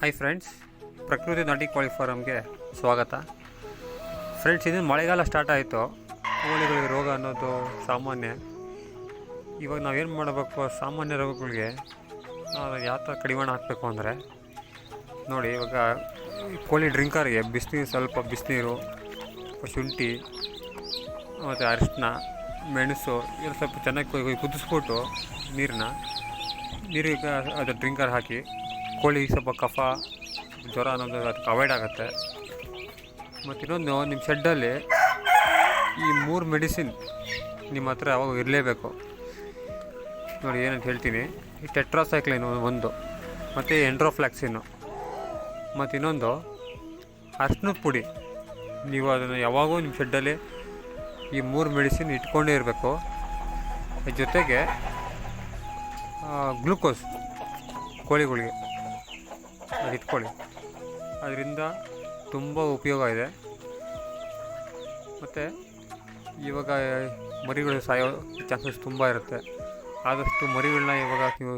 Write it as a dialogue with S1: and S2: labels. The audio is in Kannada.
S1: ಹಾಯ್ ಫ್ರೆಂಡ್ಸ್, ಪ್ರಕೃತಿ ನಾಟಿ ಕೋಳಿ ಫಾರಮ್ಗೆ ಸ್ವಾಗತ. ಫ್ರೆಂಡ್ಸ್, ಇದು ಮಳೆಗಾಲ ಸ್ಟಾರ್ಟ್ ಆಯಿತು. ಕೋಳಿಗಳಿಗೆ ರೋಗ ಅನ್ನೋದು ಸಾಮಾನ್ಯ. ಇವಾಗ ನಾವೇನು ಮಾಡಬೇಕು, ಸಾಮಾನ್ಯ ರೋಗಗಳಿಗೆ ಯಾವ ಥರ ಕಡಿವಾಣ ಹಾಕಬೇಕು ಅಂದರೆ ನೋಡಿ, ಇವಾಗ ಕೋಳಿ ಡ್ರಿಂಕರ್ಗೆ ಬಿಸಿನೀರು, ಸ್ವಲ್ಪ ಬಿಸಿನೀರು, ಶುಂಠಿ ಮತ್ತು ಅರಿಶಿನ, ಮೆಣಸು ಇವೆಲ್ಲ ಸ್ವಲ್ಪ ಚೆನ್ನಾಗಿ ಕುದಿಸ್ಬಿಟ್ಟು ನೀರಿಗೆ ಅದು ಡ್ರಿಂಕರ್ ಹಾಕಿ ಕೋಳಿಗೆ ಸ್ವಲ್ಪ ಕಫ, ಜ್ವರ ಅನ್ನೋದು ಅದಕ್ಕೆ ಅವಾಯ್ಡ್ ಆಗುತ್ತೆ. ಮತ್ತು ಇನ್ನೊಂದು, ನಿಮ್ಮ ಶೆಡ್ಡಲ್ಲಿ ಈ 3 ಮೆಡಿಸಿನ್ ನಿಮ್ಮ ಹತ್ರ ಯಾವಾಗ ಇರಲೇಬೇಕು. ನೋಡಿ ಏನಂತ ಹೇಳ್ತೀನಿ. ಈ ಟೆಟ್ರಾಸೈಕ್ಲಿನ್ ಒಂದು, ಮತ್ತು ಎಂಡ್ರೋಫ್ಲಾಕ್ಸಿನ್ನು, ಮತ್ತು ಇನ್ನೊಂದು ಅರ್ಶಿನದ ಪುಡಿ. ನೀವು ಅದನ್ನು ಯಾವಾಗೂ ನಿಮ್ಮ ಶೆಡ್ಡಲ್ಲಿ ಈ 3 ಮೆಡಿಸಿನ್ ಇಟ್ಕೊಂಡೇ ಇರಬೇಕು. ಜೊತೆಗೆ ಗ್ಲೂಕೋಸ್ ಕೋಳಿಗಳಿಗೆ ಅದು ಇಟ್ಕೊಳ್ಳಿ. ಅದರಿಂದ ತುಂಬ ಉಪಯೋಗ ಇದೆ. ಮತ್ತು ಇವಾಗ ಮರಿಗಳು ಸಾಯೋ ಚಾನ್ಸಸ್ ತುಂಬ ಇರುತ್ತೆ. ಆದಷ್ಟು ಮರಿಗಳನ್ನ ಇವಾಗ ನೀವು